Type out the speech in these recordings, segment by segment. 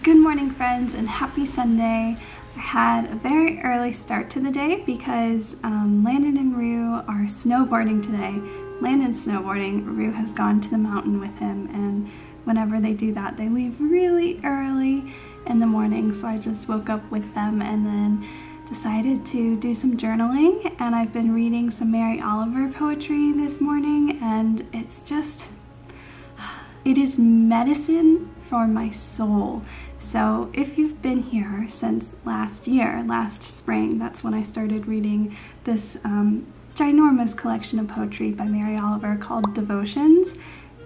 Good morning, friends, and happy Sunday. I had a very early start to the day because Landon and Rue are snowboarding today. Landon's snowboarding. Rue has gone to the mountain with him, and whenever they do that, they leave really early in the morning. So I just woke up with them and then decided to do some journaling, and I've been reading some Mary Oliver poetry this morning, and it's just, it is medicine for my soul. So if you've been here since last spring, that's when I started reading this ginormous collection of poetry by Mary Oliver called Devotions,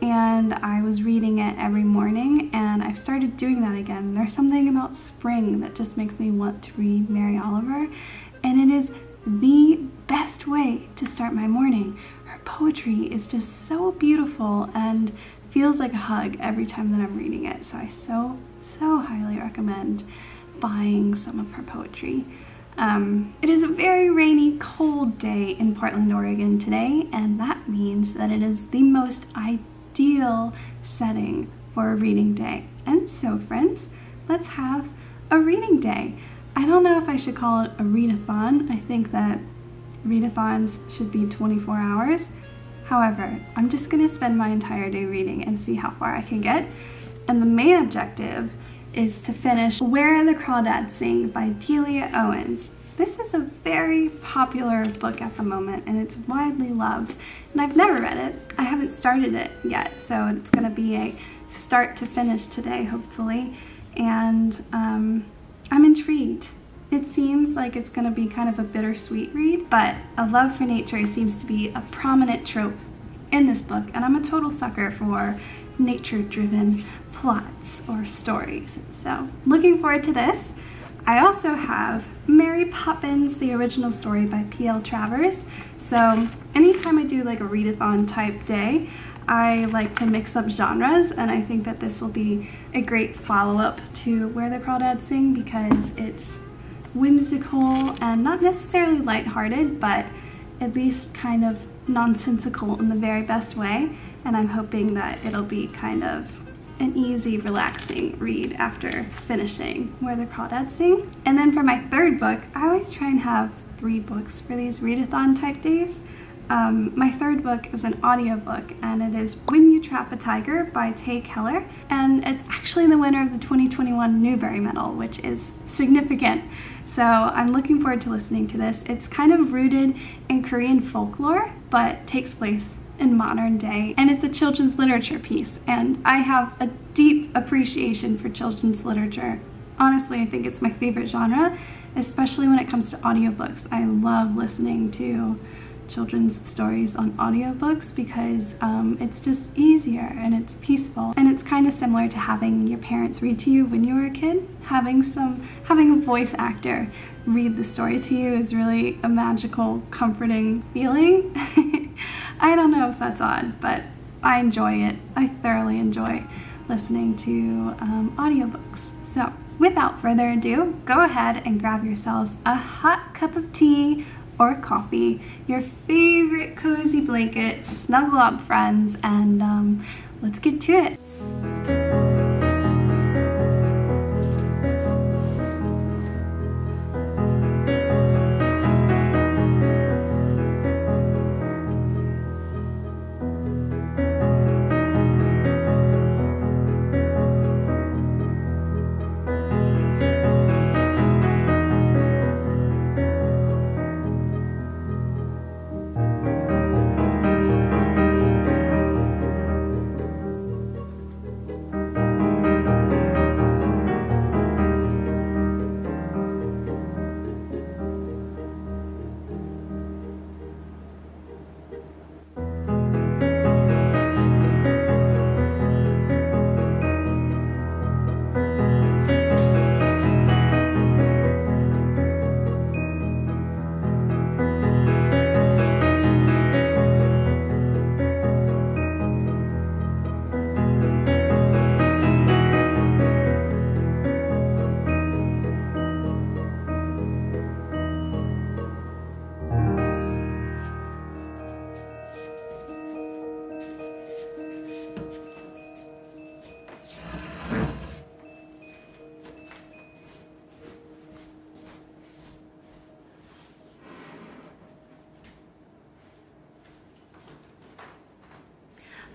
and I was reading it every morning, and I've started doing that again. There's something about spring that just makes me want to read Mary Oliver, and it is the best way to start my morning. Her poetry is just so beautiful and feels like a hug every time that I'm reading it, so I so highly recommend buying some of her poetry. It is a very rainy, cold day in Portland, Oregon today, and that means that it is the most ideal setting for a reading day. And so, friends, let's have a reading day. I don't know if I should call it a readathon. I think that readathons should be 24 hours. However, I'm just gonna spend my entire day reading and see how far I can get. And the main objective is to finish Where the Crawdads Sing by Delia Owens. This is a very popular book at the moment and it's widely loved. And I've never read it. I haven't started it yet, so it's gonna be a start to finish today, hopefully. And I'm intrigued. It seems like it's gonna be kind of a bittersweet read, but a love for nature seems to be a prominent trope in this book, and I'm a total sucker for nature-driven plots or stories. So, looking forward to this. I also have Mary Poppins, the original story by P.L. Travers. So, anytime I do like a readathon type day, I like to mix up genres, and I think that this will be a great follow-up to Where the Crawdads Sing because it's whimsical and not necessarily lighthearted, but at least kind of nonsensical in the very best way. And I'm hoping that it'll be kind of an easy, relaxing read after finishing Where the Crawdads Sing. And then for my third book, I always try and have 3 books for these readathon type days. My third book is an audiobook, and it is When You Trap a Tiger by Tay Keller, and it's actually the winner of the 2021 Newbery Medal, which is significant. So I'm looking forward to listening to this. It's kind of rooted in Korean folklore, but takes place in modern day, and it's a children's literature piece, and I have a deep appreciation for children's literature. Honestly, I think it's my favorite genre, especially when it comes to audiobooks. I love listening to children's stories on audiobooks because it's just easier and it's peaceful, and it's kind of similar to having your parents read to you when you were a kid. Having a voice actor read the story to you is really a magical, comforting feeling. I don't know if that's odd, but I enjoy it. I thoroughly enjoy listening to audiobooks. So without further ado, go ahead and grab yourselves a hot cup of tea or coffee, your favorite cozy blanket, snuggle up friends, and let's get to it.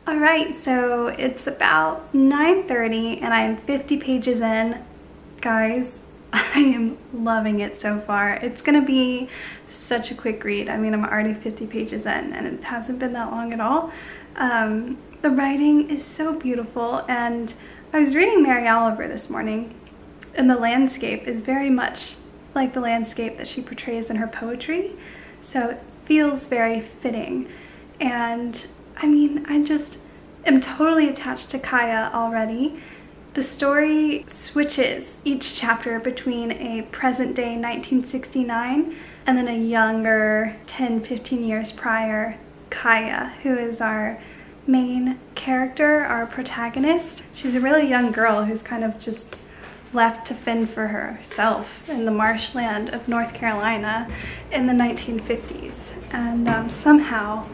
Alright, so it's about 9:30 and I'm 50 pages in. Guys, I am loving it so far. It's gonna be such a quick read. I mean, I'm already 50 pages in and it hasn't been that long at all. The writing is so beautiful, and I was reading Mary Oliver this morning, and the landscape is very much like the landscape that she portrays in her poetry, so it feels very fitting. And I mean, I just am totally attached to Kaya already. The story switches each chapter between a present day 1969 and then a younger 10-15 years prior Kaya, who is our main character, our protagonist. She's a really young girl who's kind of just left to fend for herself in the marshland of North Carolina in the 1950s. And somehow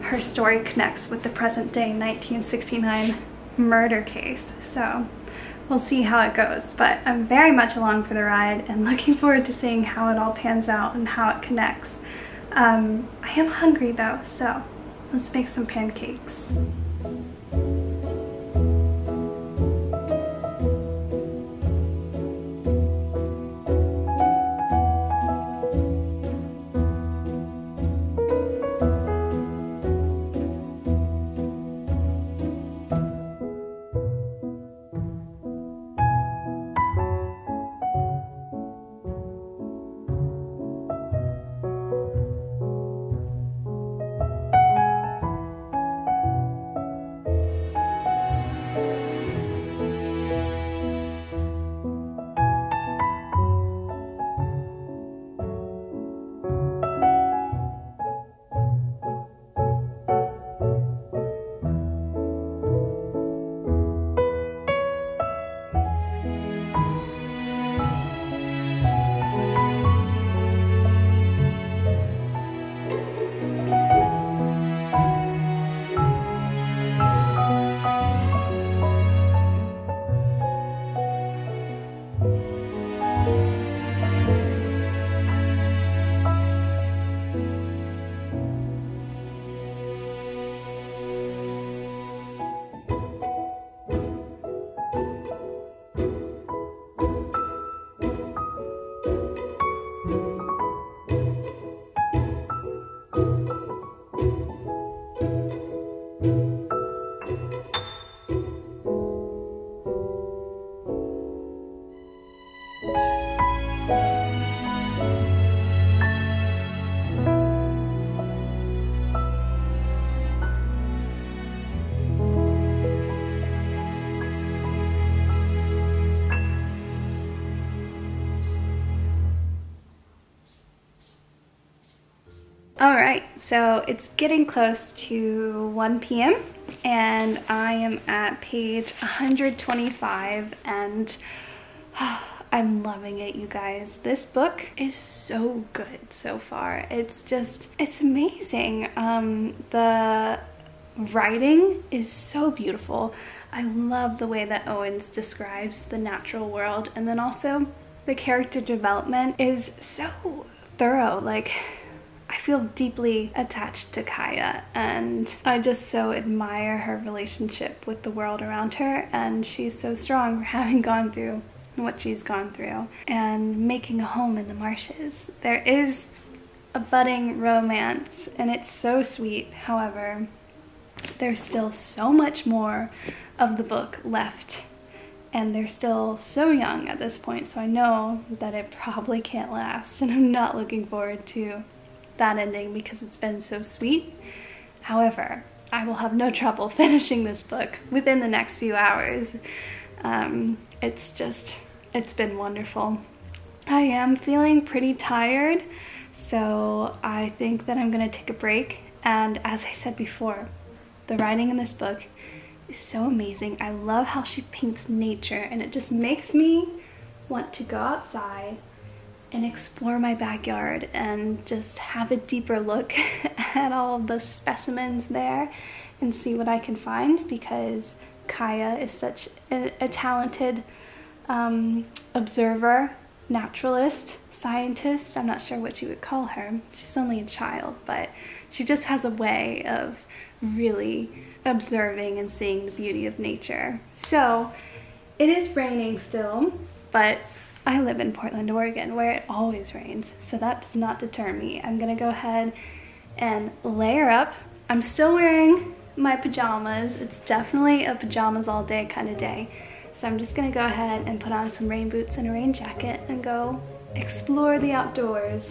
her story connects with the present day 1969 murder case. So we'll see how it goes, but I'm very much along for the ride and looking forward to seeing how it all pans out and how it connects. I am hungry though, so Let's make some pancakes. Alright, so it's getting close to 1 p.m. and I am at page 125 and I'm loving it, you guys. This book is so good so far. It's amazing. The writing is so beautiful. I love the way that Owens describes the natural world, and then also the character development is so thorough. Like, I feel deeply attached to Kaya, and I just so admire her relationship with the world around her, and she's so strong for having gone through what she's gone through and making a home in the marshes. There is a budding romance and it's so sweet. However, there's still so much more of the book left, and they're still so young at this point, so I know that it probably can't last, and I'm not looking forward to that ending because it's been so sweet. However, I will have no trouble finishing this book within the next few hours. It's been wonderful. I am feeling pretty tired, so I think that I'm gonna take a break. And as I said before, the writing in this book is so amazing. I love how she paints nature, and it just makes me want to go outside and explore my backyard and just have a deeper look at all the specimens there and see what I can find, because Kaya is such a talented observer, naturalist, scientist. I'm not sure what you would call her. She's only a child, but she just has a way of really observing and seeing the beauty of nature. So it is raining still, but I live in Portland, Oregon, where it always rains, so that does not deter me. I'm gonna go ahead and layer up. I'm still wearing my pajamas. It's definitely a pajamas all day kind of day. So I'm just gonna go ahead and put on some rain boots and a rain jacket and go explore the outdoors.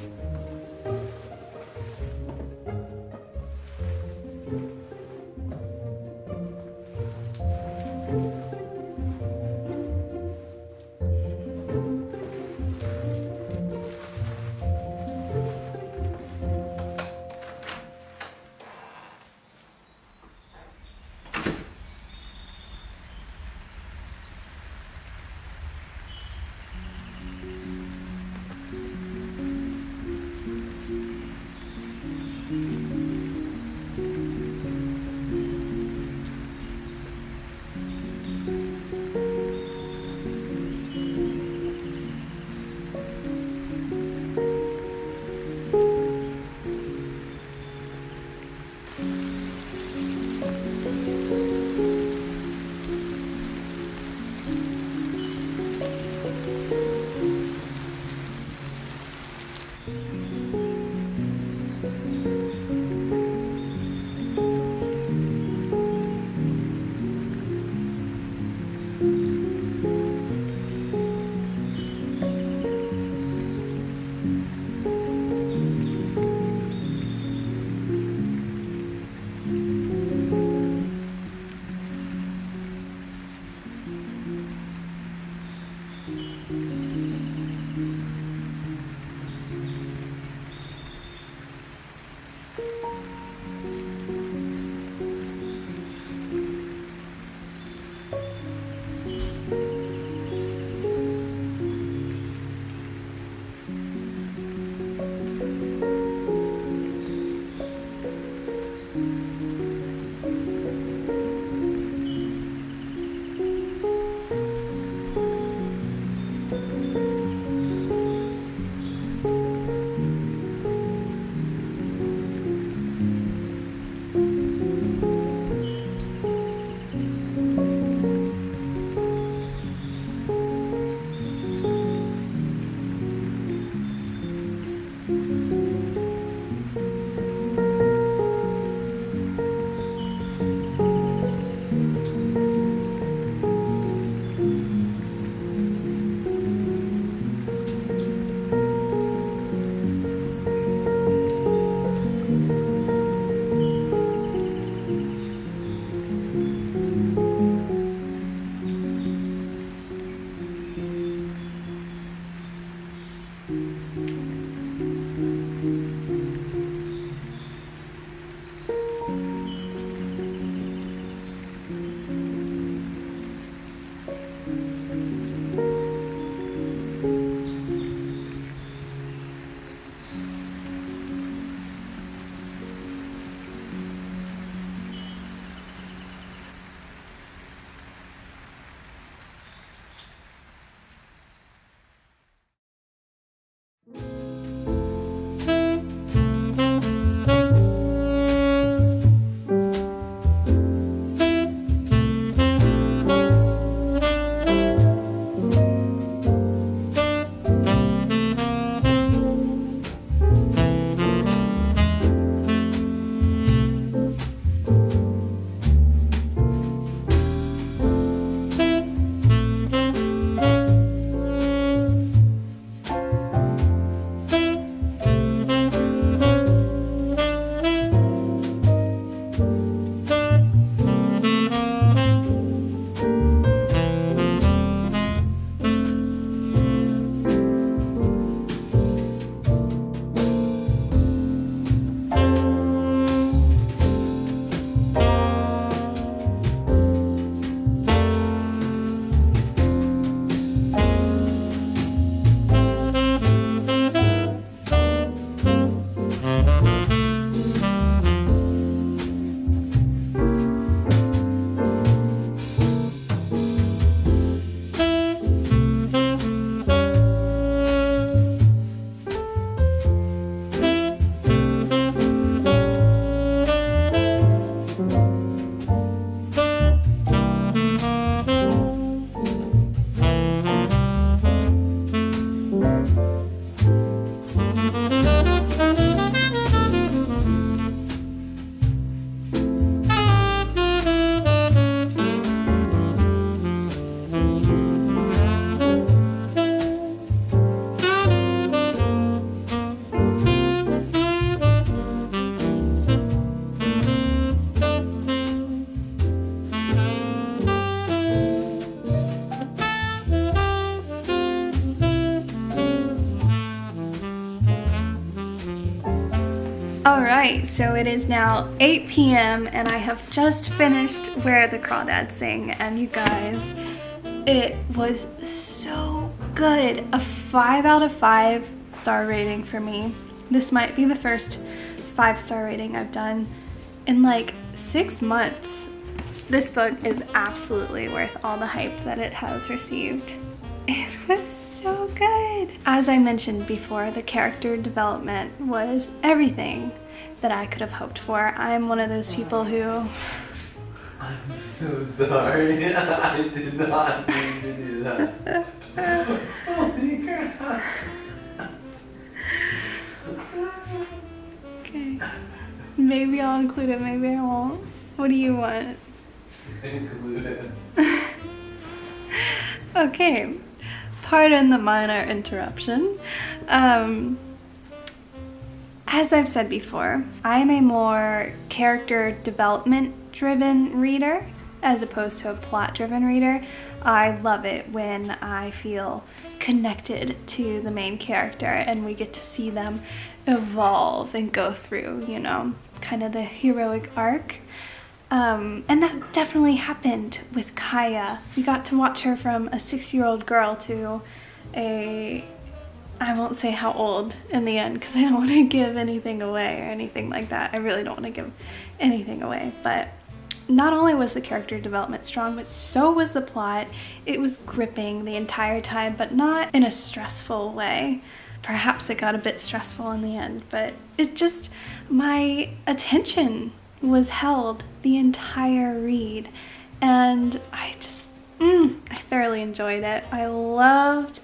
Alright, so it is now 8 p.m. and I have just finished Where the Crawdads Sing, and you guys, it was so good. A 5 out of 5 star rating for me. This might be the first 5-star rating I've done in like 6 months. This book is absolutely worth all the hype that it has received. It was so good. As I mentioned before, the character development was everything that I could have hoped for. I'm one of those people who... I'm so sorry. I did not mean to do that. Holy crap. Okay. Maybe I'll include it, maybe I won't. What do you want? Include it. Okay. Pardon the minor interruption. As I've said before, I'm a more character development driven reader as opposed to a plot driven reader. I love it when I feel connected to the main character and we get to see them evolve and go through, you know, kind of the heroic arc. And that definitely happened with Kaya. We got to watch her from a 6-year-old girl to a, I won't say how old in the end because I don't want to give anything away or anything like that. I really don't want to give anything away. But not only was the character development strong, but so was the plot. It was gripping the entire time, but not in a stressful way. Perhaps it got a bit stressful in the end, but it just, my attention was held the entire read, and I just, I thoroughly enjoyed it. I loved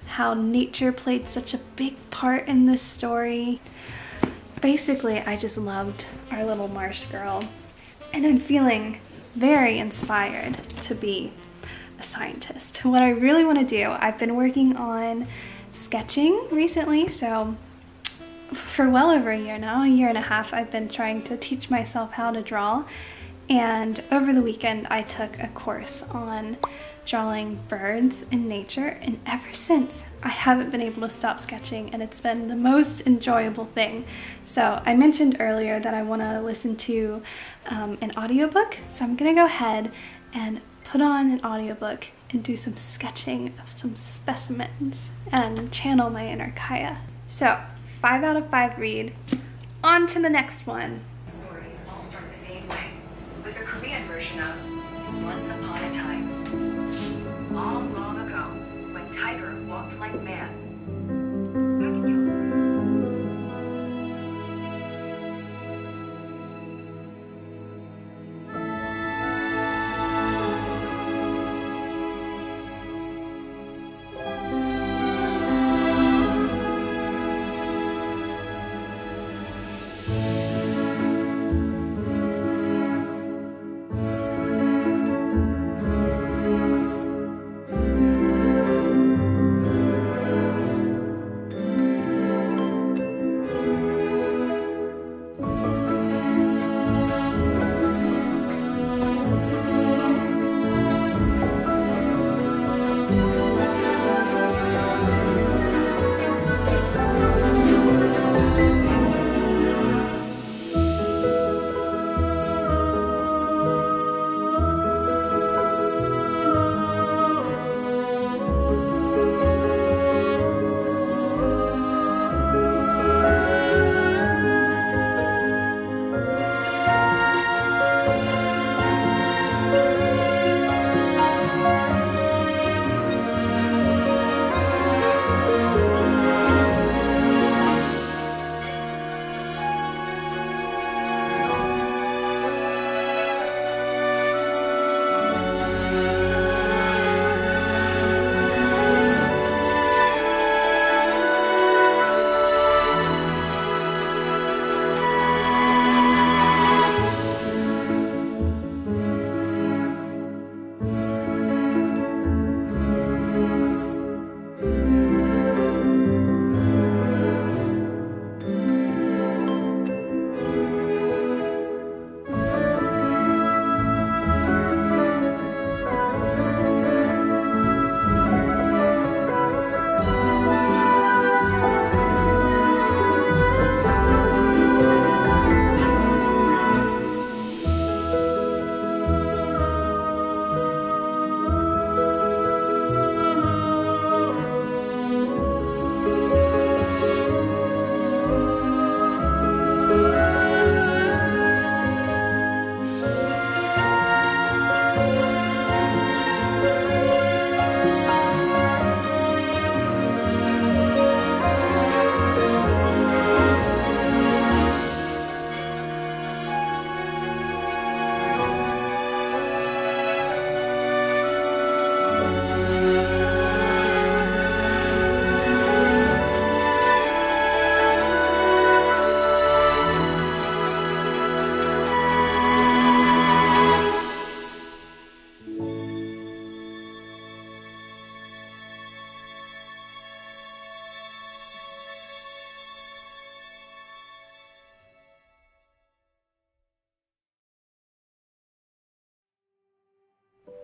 how nature played such a big part in this story. Basically, I just loved our little marsh girl, and I'm feeling very inspired to be a scientist. What I really want to do, I've been working on sketching recently, so for well over a year now, a year and a half, I've been trying to teach myself how to draw. And over the weekend, I took a course on drawing birds in nature, and ever since, I haven't been able to stop sketching, and it's been the most enjoyable thing. So I mentioned earlier that I want to listen to an audiobook, so I'm gonna go ahead and put on an audiobook and do some sketching of some specimens and channel my inner Kaya. So 5 out of 5 read. On to the next one. Stories all start the same way, with a Korean version of Once Upon a Time. Long, long ago, when Tiger walked like man. Back in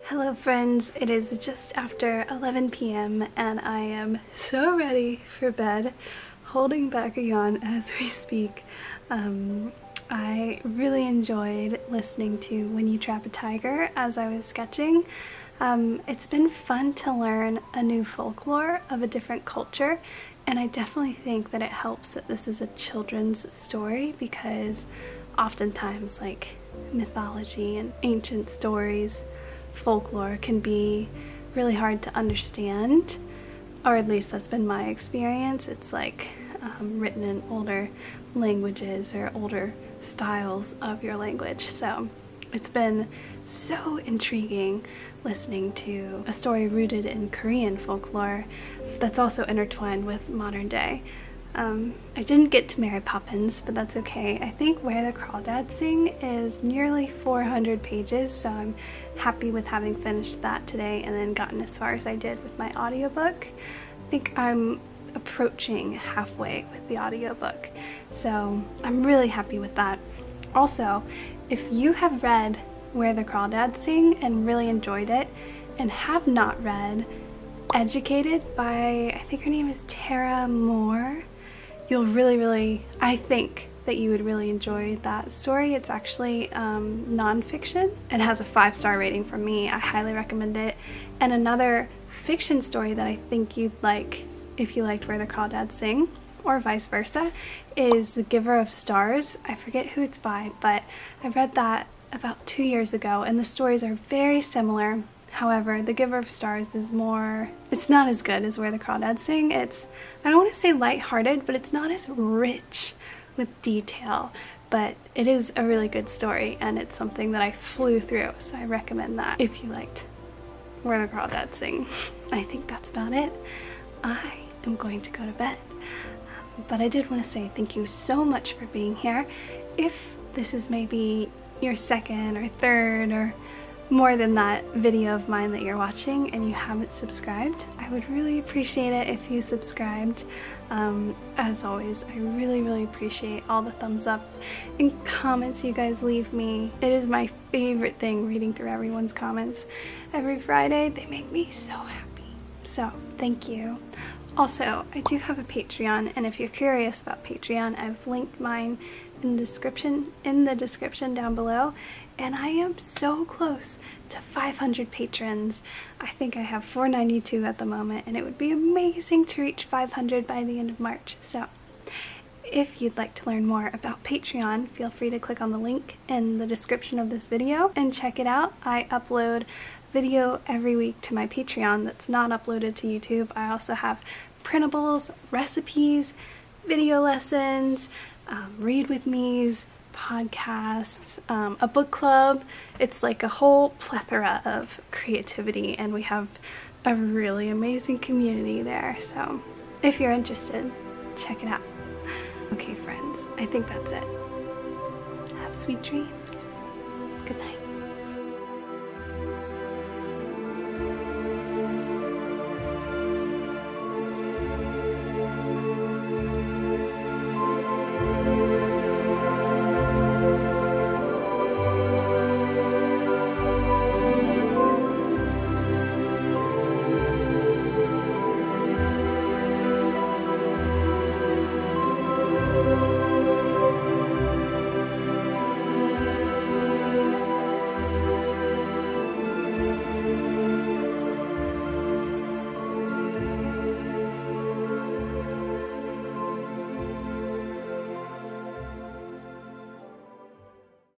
Hello friends, it is just after 11 p.m. and I am so ready for bed, holding back a yawn as we speak. I really enjoyed listening to When You Trap a Tiger as I was sketching. It's been fun to learn a new folklore of a different culture, and I definitely think that it helps that this is a children's story, because oftentimes like mythology and ancient stories, folklore can be really hard to understand, or at least that's been my experience. It's like written in older languages or older styles of your language. So it's been so intriguing listening to a story rooted in Korean folklore that's also intertwined with modern day. I didn't get to Mary Poppins, but that's okay. I think Where the Crawdads Sing is nearly 400 pages, so I'm happy with having finished that today and then gotten as far as I did with my audiobook. I think I'm approaching halfway with the audiobook, so I'm really happy with that. Also, if you have read Where the Crawdads Sing and really enjoyed it and have not read Educated by, I think her name is Tara Moore, you'll really, I think that you would really enjoy that story. It's actually non-fiction. It has a 5-star rating from me. I highly recommend it. And another fiction story that I think you'd like if you liked Where the Crawdads Sing, or vice versa, is The Giver of Stars. I forget who it's by, but I read that about 2 years ago, and the stories are very similar. However, The Giver of Stars is more, it's not as good as Where the Crawdads Sing. It's, I don't want to say lighthearted, but it's not as rich with detail, but it is a really good story, and it's something that I flew through, so I recommend that if you liked Where the Crawdads Sing. I think that's about it. I am going to go to bed, but I did want to say thank you so much for being here. If this is maybe your second or third or more than that video of mine that you're watching and you haven't subscribed, I would really appreciate it if you subscribed. As always, I really appreciate all the thumbs up and comments you guys leave me. It is my favorite thing, reading through everyone's comments every Friday. They make me so happy. So thank you. Also, I do have a Patreon, and if you're curious about Patreon, I've linked mine in the description down below, and I am so close to 500 patrons. I think I have 492 at the moment, and it would be amazing to reach 500 by the end of March. So if you'd like to learn more about Patreon, feel free to click on the link in the description of this video and check it out. I upload video every week to my Patreon that's not uploaded to YouTube. I also have printables, recipes, video lessons, read with me's, podcasts, a book club. It's like a whole plethora of creativity, and we have a really amazing community there. So if you're interested, check it out. Okay friends, I think that's it. Have sweet dreams.